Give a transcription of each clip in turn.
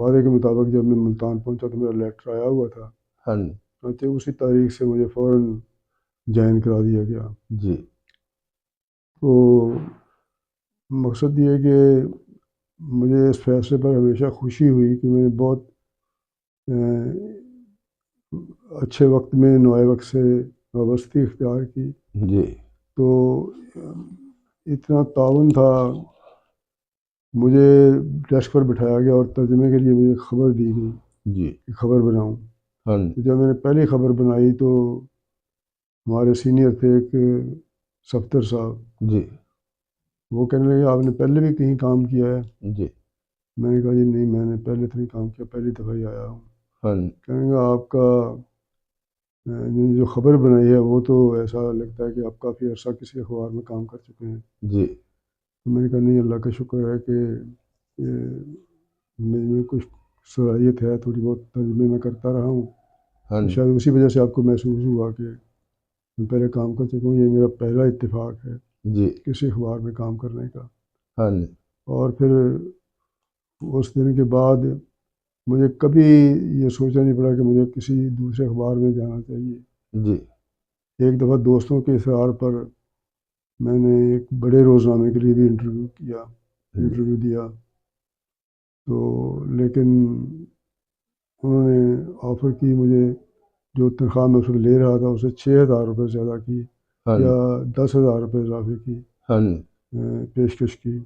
وعدے کے مطابق جب میں ملتان پہنچا تو میرا لیٹر آیا ہوا تھا، ہاں جی چنانچہ اسی تاریخ سے مجھے فوراً جوائن کرا دیا گیا۔ جی تو مقصد یہ ہے کہ مجھے اس فیصلے پر ہمیشہ خوشی ہوئی کہ میں نے بہت اچھے وقت میں نوائے وقت سے وابستگی اختیار کی، جی تو اتنا تعاون تھا، مجھے ڈیسک پر بٹھایا گیا اور ترجمے کے لیے مجھے خبر دی گئی جی کہ خبر بناؤں۔ ہاں تو جب میں نے پہلی خبر بنائی تو ہمارے سینئر تھے ایک صفدر صاحب، جی وہ کہنے لگے آپ نے پہلے بھی کہیں کام کیا ہے؟ جی میں نے کہا جی نہیں، میں نے پہلے تو نہیں کام کیا، پہلی دفعہ ہی آیا ہوں۔ ہاں کہنے لگا آپ کا جو خبر بنائی ہے وہ تو ایسا لگتا ہے کہ آپ کافی عرصہ کسی اخبار میں کام کر چکے ہیں۔ جی تو میں نے کہا نہیں، اللہ کا شکر ہے کہ میں کچھ صلاحیت ہے، تھوڑی بہت ترجمے میں کرتا رہا ہوں، ہاں شاید اسی وجہ سے آپ کو محسوس ہوا کہ میں پہلے کام کر چکا ہوں۔ یہ میرا پہلا اتفاق ہے جی کسی اخبار میں کام کرنے کا۔ ہاں اور پھر اس دن کے بعد مجھے کبھی یہ سوچنا نہیں پڑا کہ مجھے کسی دوسرے اخبار میں جانا چاہیے۔ جی ایک دفعہ دوستوں کے اصرار پر میں نے ایک بڑے روزنامے کے لیے بھی انٹرویو دیا، تو لیکن انہوں نے آفر کی مجھے، جو تنخواہ میں اس وقت لے رہا تھا اسے 6,000 روپے زیادہ کی یا 10,000 روپے اضافے کی پیشکش کی،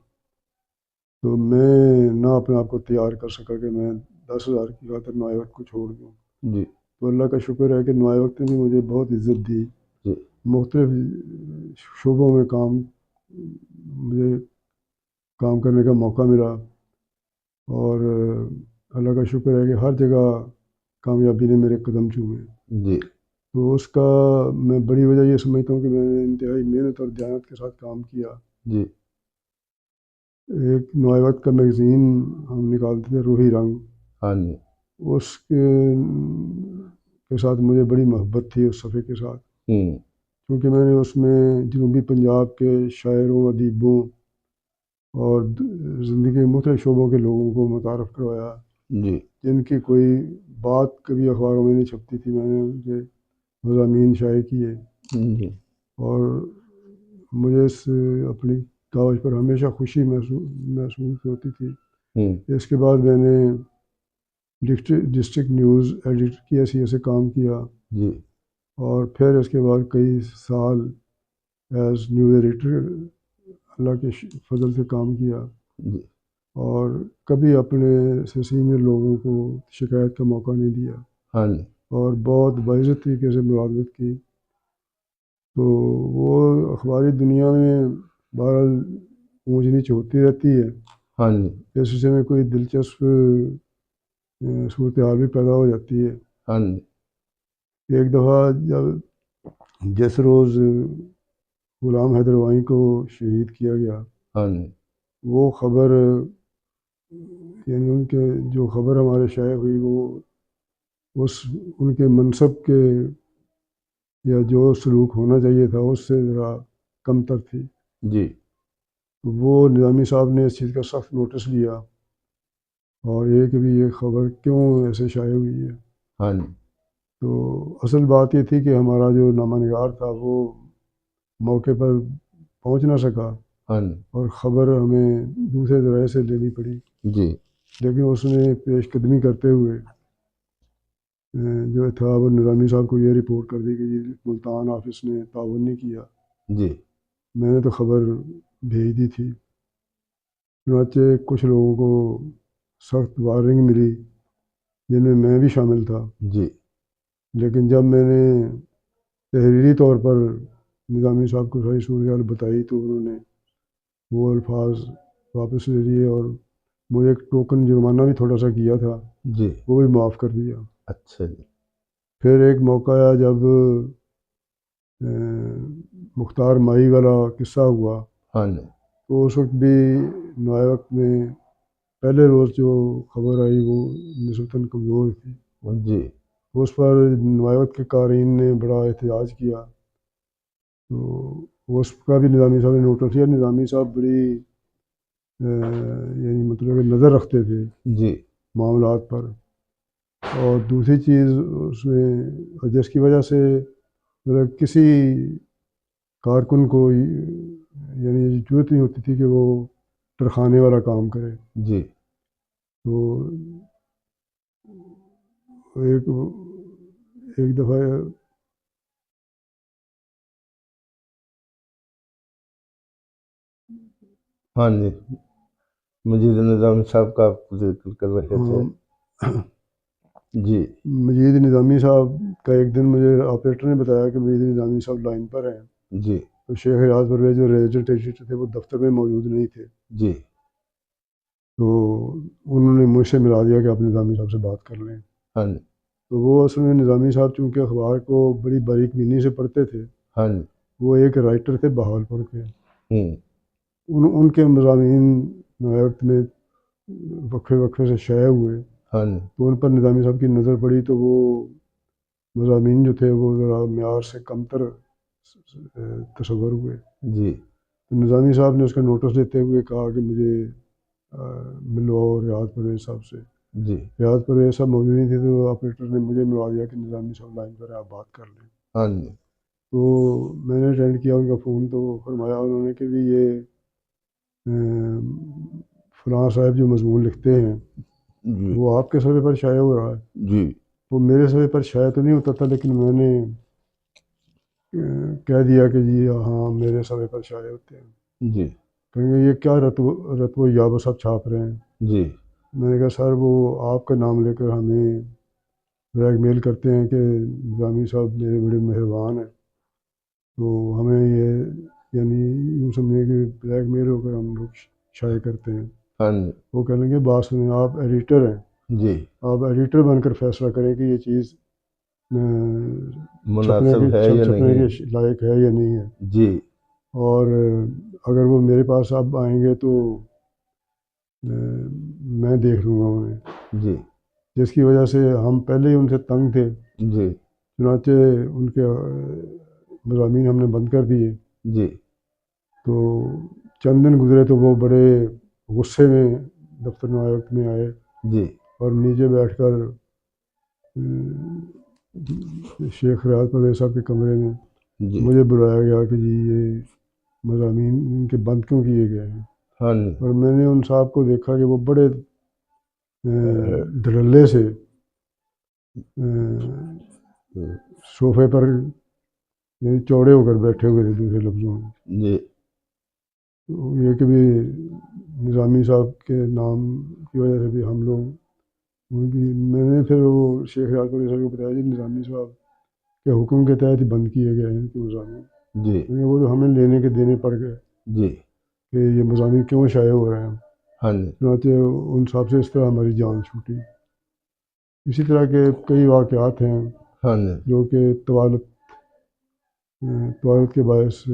تو میں نہ اپنے آپ کو تیار کر سکا کہ میں 10,000 کی خاطر نوائے وقت کو چھوڑ دوں۔ جی تو اللہ کا شکر ہے کہ نوائے وقت نے بھی مجھے بہت عزت دی، مختلف شعبوں میں مجھے کام کرنے کا موقع ملا، اور اللہ کا شکر ہے کہ ہر جگہ کامیابی نے میرے قدم چومے۔ جی تو اس کا میں بڑی وجہ یہ سمجھتا ہوں کہ میں نے انتہائی محنت اور دیانت کے ساتھ کام کیا۔ جی ایک نوائے وقت کا میگزین ہم نکالتے تھے، روحی رنگ، ہاں جی اس کے ساتھ مجھے بڑی محبت تھی اس صفحے کے ساتھ، کیونکہ میں نے اس میں جنوبی پنجاب کے شاعروں، ادیبوں اور زندگی کے مختلف شعبوں کے لوگوں کو متعارف کروایا جی جن کی کوئی بات کبھی اخباروں میں نہیں چھپتی تھی۔ میں نے ان کے مضامین شائع کیے، جی اور مجھے اس اپنی کاوش پر ہمیشہ خوشی محسوس ہوتی تھی۔ اس کے بعد میں نے ڈسٹرکٹ نیوز ایڈیٹر کی حیثیت سے کام کیا، جی اور پھر اس کے بعد کئی سال ایز نیوز ایڈیٹر اللہ کے فضل سے کام کیا، جی اور کبھی اپنے سے سینئر لوگوں کو شکایت کا موقع نہیں دیا، ہاں اور بہت باعزت طریقے سے ملازمت کی۔ تو وہ اخباری دنیا میں بہرحال اونچ نیچ ہوتی رہتی ہے، ہاں اس سلسلے میں کوئی دلچسپ صورتحال بھی پیدا ہو جاتی ہے۔ ہاں ایک دفعہ جس روز غلام حیدر وانی کو شہید کیا گیا، ہاں وہ خبر، یعنی ان کے جو خبر ہمارے شائع ہوئی وہ ان کے منصب کے یا جو سلوک ہونا چاہیے تھا اس سے ذرا کم تر تھی۔ جی وہ نظامی صاحب نے اس چیز کا سخت نوٹس لیا، اور یہ کہ بھی یہ خبر کیوں ایسے شائع ہوئی ہے۔ ہاں تو اصل بات یہ تھی کہ ہمارا جو نامہ نگار تھا وہ موقع پر پہنچ نہ سکا، ہاں اور خبر ہمیں دوسرے ذرائع سے لینی پڑی، جی لیکن اس نے پیش قدمی کرتے ہوئے جو تھا وہ نظامی صاحب کو یہ رپورٹ کر دی کہ جی ملتان آفس نے تعاون نہیں کیا۔ جی میں نے تو خبر بھیج دی تھی، چنانچہ کچھ لوگوں کو سخت وارننگ ملی جن میں بھی شامل تھا، جی لیکن جب میں نے تحریری طور پر نظامی صاحب کو ساری صورتحال بتائی تو انہوں نے وہ الفاظ واپس لے لیے، اور مجھے ایک ٹوکن جرمانہ بھی تھوڑا سا کیا تھا، جی وہ بھی معاف کر دیا۔ اچھا جی پھر ایک موقع آیا جب مختار مائی والا قصہ ہوا، ہاں تو اس وقت بھی نوائے وقت میں پہلے روز جو خبر آئی وہ نسبتاً کمزور تھی، جی اس پر نوائے وقت کے قارئین نے بڑا احتجاج کیا، تو اس کا بھی نظامی صاحب نے نوٹس لیا۔ نظامی صاحب بڑی یعنی مطلب کہ نظر رکھتے تھے جی معاملات پر. اور دوسری چیز اس میں جس کی وجہ سے مطلب کسی کارکن کو یعنی ضرورت نہیں ہوتی تھی کہ وہ ترخانے والا کام کرے. جی تو ایک ایک دفعہ ہاں جی، مجید نظامی صاحب کا آپ ذکر کر رہے تھے. جی مجید نظامی صاحب کا ایک دن مجھے آپریٹر نے بتایا کہ مجید نظامی صاحب لائن پر ہیں. جی تو شیخ ریاض پرویز جو ریزیڈنٹ ایڈیٹر تھے وہ دفتر میں موجود نہیں تھے. جی تو انہوں نے مجھ سے ملا دیا کہ آپ نظامی صاحب سے بات کر لیں. ہاں جی تو وہ اصل میں نظامی صاحب چونکہ اخبار کو بڑی باریک بینی سے پڑھتے تھے. ہاں جی وہ ایک رائٹر تھے بہاولپور کے. ہوں ان کے مضامین وقت میں وقفے وقفے سے شائع ہوئے. ہاں جی تو ان پر نظامی صاحب کی نظر پڑی تو وہ مضامین جو تھے وہ ذرا معیار سے کمتر تصور ہوئے. جی تو نظامی صاحب نے اس کا نوٹس دیتے ہوئے کہا کہ مجھے ملو ریاض پرویز صاحب سے. جی ریاض پرویز صاحب موجود نہیں تھے تو آپریٹر نے مجھے ملوا دیا کہ نظامی صاحب لائن پر آپ بات کر لیں. ہاں جی تو میں نے اٹینڈ کیا ان کا فون. تو فرمایا انہوں نے کہ بھی یہ فلاں صاحب جو مضمون لکھتے ہیں جی وہ آپ کے صفحے پر شائع ہو رہا ہے. جی وہ میرے صفحے پر شائع تو نہیں ہوتا تھا لیکن میں نے کہہ دیا کہ جی ہاں میرے صفحے پر شائع ہوتے ہیں. جی کہیں گے یہ کیا رتب و یاب سب چھاپ رہے ہیں. جی میں نے کہا سر وہ آپ کا نام لے کر ہمیں بلیک میل کرتے ہیں کہ نظامی صاحب میرے بڑے مہربان ہیں. تو ہمیں یہ یعنی یوں سمجھیں کہ بلیک میل ہو کر ہم لوگ شائع کرتے ہیں. ہاں جی وہ کہہ لیں گے بات سنیں آپ ایڈیٹر ہیں. جی آپ ایڈیٹر بن کر فیصلہ کریں کہ یہ چیز مناسب ہے یا چھپنے نہیں. کے لائق ہے یا نہیں ہے. جی اور اگر وہ میرے پاس اب آئیں گے تو میں دیکھ لوں گا انہیں. جی جس کی وجہ سے ہم پہلے ہی ان سے تنگ تھے. جی چنانچہ ان کے مضامین ہم نے بند کر دیے. جی تو چند دن گزرے تو وہ بڑے غصے میں دفتر نائب میں آئے جی اور نیچے بیٹھ کر شیخ ریاض پرویز صاحب کے کمرے میں جی مجھے بلایا گیا کہ جی یہ مضامین ان کے بند کیوں کیے گئے ہیں. ہاں جی اور میں نے ان صاحب کو دیکھا کہ وہ بڑے دھڑلے سے صوفے پر یعنی چوڑے ہو کر بیٹھے ہوئے تھے. دوسرے لفظوں میں جی یہ کہ بھی نظامی صاحب کے نام کی وجہ سے بھی ہم لوگ ان کی میں نے پھر وہ شیخ ریاض پرویز صاحب کو بتایا جی نظامی صاحب کے حکم کے تحت ہی بند کیے گئے ہیں ان کے مضامین. جی وہ جو ہمیں لینے کے دینے پڑ گئے جی کہ یہ مضامین کیوں شائع ہو رہے ہیں. ہاں جی چنانچہ ان صاحب سے اس طرح ہماری جان چھوٹی. اسی طرح کے کئی واقعات ہیں ہاں جی جو کہ طوالت کے باعث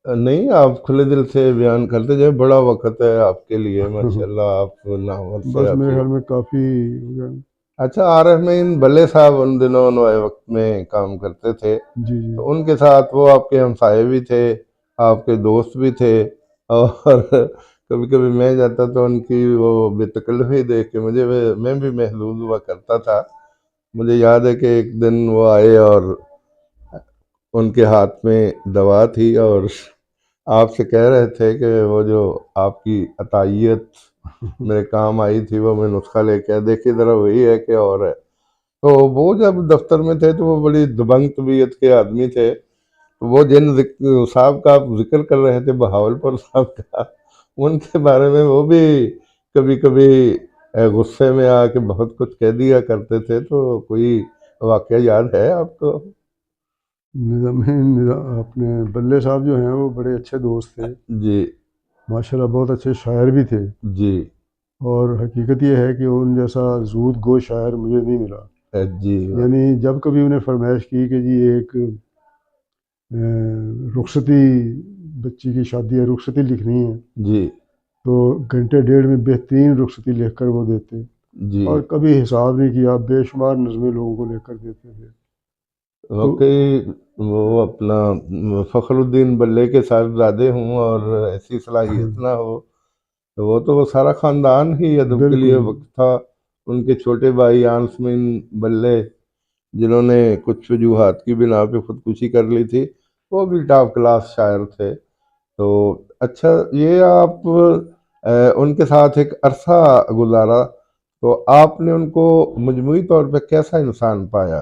نہیں آپ کھلے دل سے بیان کرتے جائیں. بڑا وقت ہے آپ کے لیے ماشاءاللہ. آپ ناول سے بس میرے آپ خیال میں کافی ہو گیا. اچھا عارف میں بلے صاحب ان دنوں نوئے وقت میں کام کرتے تھے. جی جی تو ان کے ساتھ وہ آپ کے ہمسائے بھی تھے، آپ کے دوست بھی تھے. اور کبھی کبھی میں جاتا تو ان کی وہ بے تکلفی دیکھ کے میں بھی محظوظ ہوا کرتا تھا. مجھے یاد ہے کہ ایک دن وہ آئے اور ان کے ہاتھ میں دوا تھی اور آپ سے کہہ رہے تھے کہ وہ جو آپ کی عطائیت میرے کام آئی تھی وہ میں نسخہ لے کے دیکھیے ذرا وہی ہے کہ اور ہے. تو وہ جب دفتر میں تھے تو وہ بڑی دبنگ طبیعت کے آدمی تھے. وہ جن صاحب کا آپ ذکر کر رہے تھے بہاولپور صاحب کا، ان کے بارے میں وہ بھی کبھی کبھی غصے میں آ کے بہت کچھ کہہ دیا کرتے تھے. تو کوئی واقعہ یاد ہے آپ کو؟ اپنے بلے صاحب جو ہیں وہ بڑے اچھے دوست تھے جی ماشاءاللہ. بہت اچھے شاعر بھی تھے. جی اور حقیقت یہ ہے کہ ان جیسا زود گو شاعر مجھے نہیں ملا. جی یعنی جب کبھی انہیں فرمائش کی کہ جی ایک رخصتی بچی کی شادی ہے رخصتی لکھنی ہے جی تو گھنٹے ڈیڑھ میں بہترین رخصتی لکھ کر وہ دیتے. جی اور کبھی حساب نہیں کیا بے شمار نظمیں لوگوں کو لے کر دیتے تھے. تو واقعی وہ اپنا فخر الدین بلے کے صاحبزادے ہوں اور ایسی صلاحیت نہ ہو تو وہ سارا خاندان ہی ادب کے لیے بالکل وقت تھا. ان کے چھوٹے بھائی آنسمین بلے، جنہوں نے کچھ وجوہات کی بنا پہ خودکشی کر لی تھی، وہ بھی ٹاپ کلاس شاعر تھے. تو اچھا، یہ آپ ان کے ساتھ ایک عرصہ گزارا، تو آپ نے ان کو مجموعی طور پہ کیسا انسان پایا؟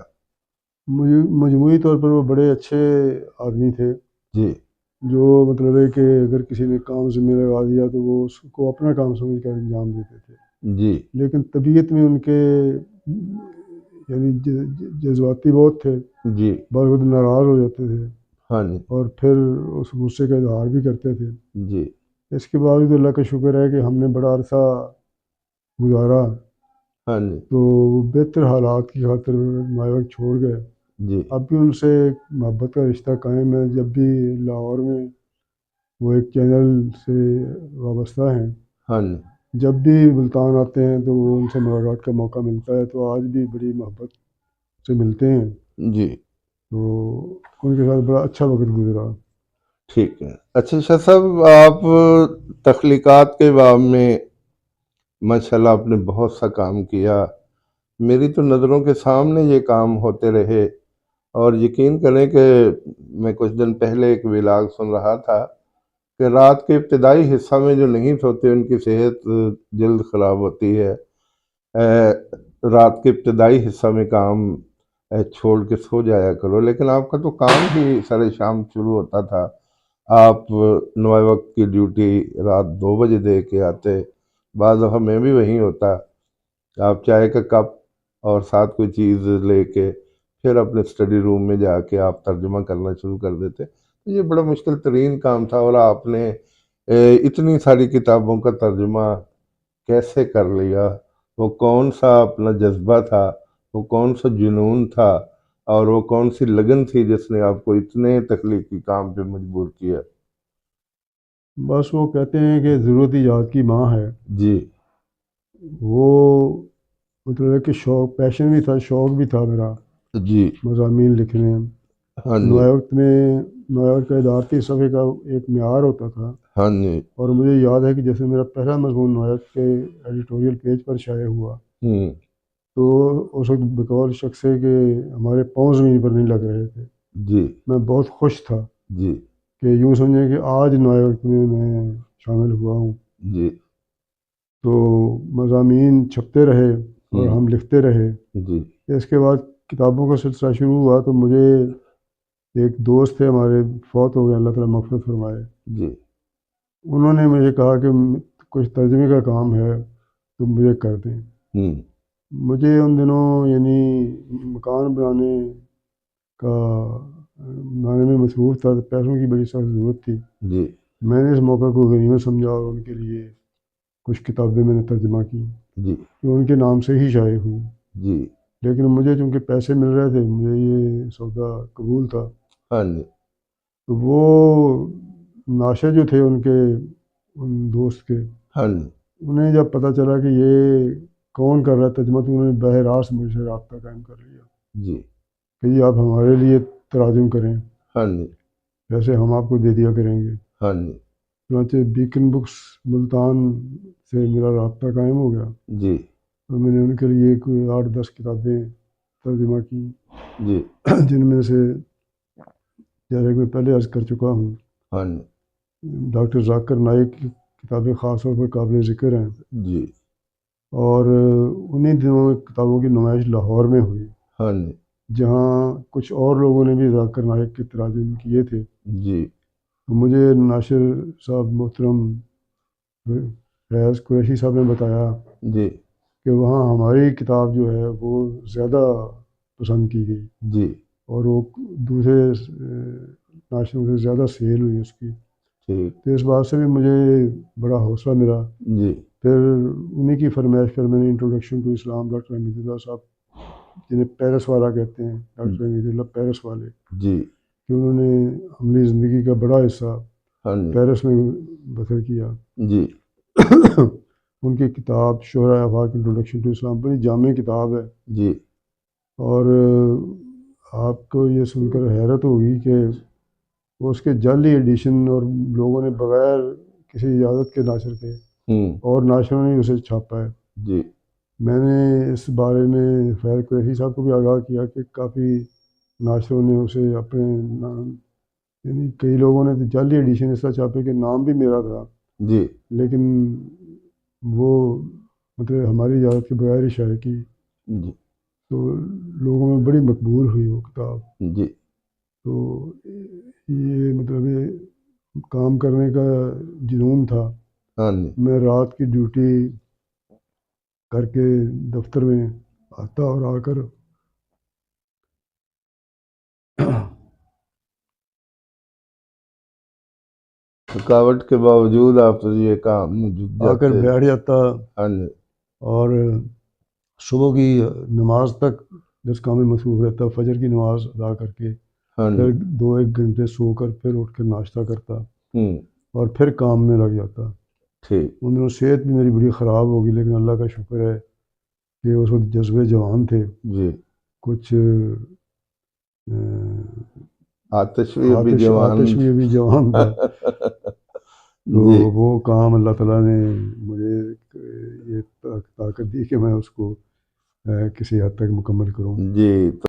مجموعی طور پر وہ بڑے اچھے آدمی تھے، جی جو مطلب ہے کہ اگر کسی نے کام ذمہ لگا دیا تو وہ اس کو اپنا کام سمجھ کر انجام دیتے تھے. جی لیکن طبیعت میں ان کے یعنی جذباتی بہت تھے، جی. بعض وقت ناراض ہو جاتے تھے ہاں جی. اور پھر اس غصے کا اظہار بھی کرتے تھے. جی اس کے باوجود اللہ کا شکر ہے کہ ہم نے بڑا عرصہ گزارا، ہاں جی. تو وہ بہتر حالات کی خاطر مائے وقت چھوڑ گئے. جی اب بھی ان سے ایک محبت کا رشتہ قائم ہے. جب بھی لاہور میں وہ ایک چینل سے وابستہ ہیں، ہاں جی. جب بھی ملتان آتے ہیں تو وہ ان سے ملاقات کا موقع ملتا ہے، تو آج بھی بڑی محبت سے ملتے ہیں. جی. تو ان کے ساتھ بڑا اچھا وقت گزرا. ٹھیک ہے. اچھا شاہ صاحب، آپ تخلیقات کے باب میں ماشاءاللہ آپ نے بہت سا کام کیا. میری تو نظروں کے سامنے یہ کام ہوتے رہے، اور یقین کریں کہ میں کچھ دن پہلے ایک ولاگ سن رہا تھا کہ رات کے ابتدائی حصہ میں جو نہیں سوتے ان کی صحت جلد خراب ہوتی ہے. رات کے ابتدائی حصہ میں کام چھوڑ کے سو جایا کرو. لیکن آپ کا تو کام ہی سر شام شروع ہوتا تھا. آپ نوائے وقت کی ڈیوٹی رات 2 بجے دے کے آتے. بعض دفعہ میں بھی وہیں ہوتا. آپ چائے کا کپ اور ساتھ کوئی چیز لے کے پھر اپنے اسٹڈی روم میں جا کے آپ ترجمہ کرنا شروع کر دیتے. یہ بڑا مشکل ترین کام تھا، اور آپ نے اتنی ساری کتابوں کا ترجمہ کیسے کر لیا؟ وہ کون سا اپنا جذبہ تھا، وہ کون سا جنون تھا، اور وہ کون سی لگن تھی جس نے آپ کو اتنے تخلیقی کام پہ مجبور کیا؟ بس وہ کہتے ہیں کہ ضرورت ایجاد کی ماں ہے. جی وہ مطلب ہے کہ شوق، پیشن بھی تھا، شوق بھی تھا میرا جی. مضامین لکھنے. ہاں جی. نوائے وقت میں نوائے وقت کا ادارتی صفحے کا ایک معیار ہوتا تھا، ہاں جی. اور مجھے یاد ہے کہ جیسے میرا پہلا مضمون نوائے وقت کے ایڈیٹوریل پیج پر شائع ہوا، ہوں. تو اس وقت بقول شخص ہے کہ ہمارے پاؤں زمین پر نہیں لگ رہے تھے. جی میں بہت خوش تھا جی. کہ یوں سمجھیں کہ آج نوائے وقت میں شامل ہوا ہوں. جی. تو مضامین چھپتے رہے اور ہوں. ہم لکھتے رہے. جی. اس کے بعد کتابوں کا سلسلہ شروع ہوا، تو مجھے ایک دوست تھے ہمارے، فوت ہو گئے، اللہ تعالیٰ مغفرت فرمائے. جی. انہوں نے مجھے کہا کہ کچھ ترجمے کا کام ہے تم مجھے کر دیں. ہوں. مجھے ان دنوں یعنی مکان کا بنانے میں مصروف تھا، پیسوں کی بڑی سخت ضرورت تھی. جی. میں نے اس موقع کو غنیمت سمجھا اور ان کے لیے کچھ کتابیں میں نے ترجمہ کی، جی. جو ان کے نام سے ہی شائع ہوئی. جی. لیکن مجھے چونکہ پیسے مل رہے تھے، مجھے یہ سودا قبول تھا. ہاں جی. تو وہ ناشر جو تھے ان کے، ان دوست کے، ہاں جی. انہیں جب پتہ چلا کہ یہ کون کر رہا ہے ترجمہ، تو انہوں نے براہ راست مجھ سے رابطہ قائم کر لیا جی. کہ یہ آپ ہمارے لیے تراجم کریں، ہاں جی. ویسے ہم آپ کو دے دیا کریں گے. ہاں جی. چنانچہ بیکن بکس ملتان سے میرا رابطہ قائم ہو گیا، جی. اور میں نے ان کے لیے کوئی 8-10 کتابیں ترجمہ کی، جی. جن میں سے جیسے کہ میں پہلے عرض کر چکا ہوں، ہاں جی. ڈاکٹر ذاکر نائک کی کتابیں خاص طور پر قابل ذکر ہیں. جی. اور انہی دنوں میں کتابوں کی نمائش لاہور میں ہوئی، ہاں جی. جہاں کچھ اور لوگوں نے بھی ذاکر نائک کے تراجم کیے تھے. جی. تو مجھے ناشر صاحب محترم فیض قریشی صاحب نے بتایا جی. کہ وہاں ہماری کتاب جو ہے وہ زیادہ پسند کی گئی، جی. اور وہ دوسرے ناشروں سے زیادہ سیل ہوئی اس کی. ٹھیک. تو اس بات سے بھی مجھے بڑا حوصلہ ملا. جی. پھر انہیں کی فرمائش پر میں نے انٹروڈکشن ٹو اسلام ڈاکٹر حمید اللہ صاحب، جنہیں پیرس والا کہتے ہیں، ڈاکٹر حمید اللہ پیرس والے، جی. کہ انہوں نے عملی زندگی کا بڑا حصہ ہاں جی. پیرس میں بسر کیا. جی. ان کی کتاب شعراء آفاق انٹروڈکشن ٹو اسلام بڑی جامع کتاب ہے. جی. اور آپ کو یہ سن کر حیرت ہوگی کہ وہ اس کے جعلی ایڈیشن، اور لوگوں نے بغیر کسی اجازت کے ناشر کے اور ناشروں نے اسے چھاپا ہے۔ جی میں نے اس بارے میں فیض قریشی صاحب کو بھی آگاہ کیا کہ کافی ناشروں نے اسے اپنے نام، یعنی کئی لوگوں نے تو جعلی ایڈیشن اس طرح چھاپے کہ نام بھی میرا تھا، جی لیکن وہ مطلب ہماری اجازت کے بغیر ہی شائع کی، جی تو لوگوں میں بڑی مقبول ہوئی وہ کتاب۔ جی تو یہ مطلب یہ کام کرنے کا جنون تھا۔ ہاں جی میں رات کی ڈیوٹی کر کے دفتر میں آتا اور آ کر تھکاوٹ کے باوجود آپ یہ کام جٹ آ کر جاتے۔ بیٹھ جاتا ہاں جی اور صبح کی نماز تک جس کام میں مصروف رہتا، فجر کی نماز ادا کر کے ہاں پھر جی 2-1 گھنٹے سو کر پھر اٹھ کر ناشتہ کرتا ہوں اور پھر کام میں لگ جاتا۔ ٹھیک ان دنوں صحت بھی میری بڑی خراب ہوگی، لیکن اللہ کا شکر ہے کہ اس وقت جذبے جوان تھے، جی کچھ آتش بھی ابھی آتش جوان بھی ابھی جوان تھا، تو جی وہ کام اللہ تعالیٰ نے مجھے یہ طاقت دی کہ میں اس کو کسی حد تک مکمل کروں۔ جی تو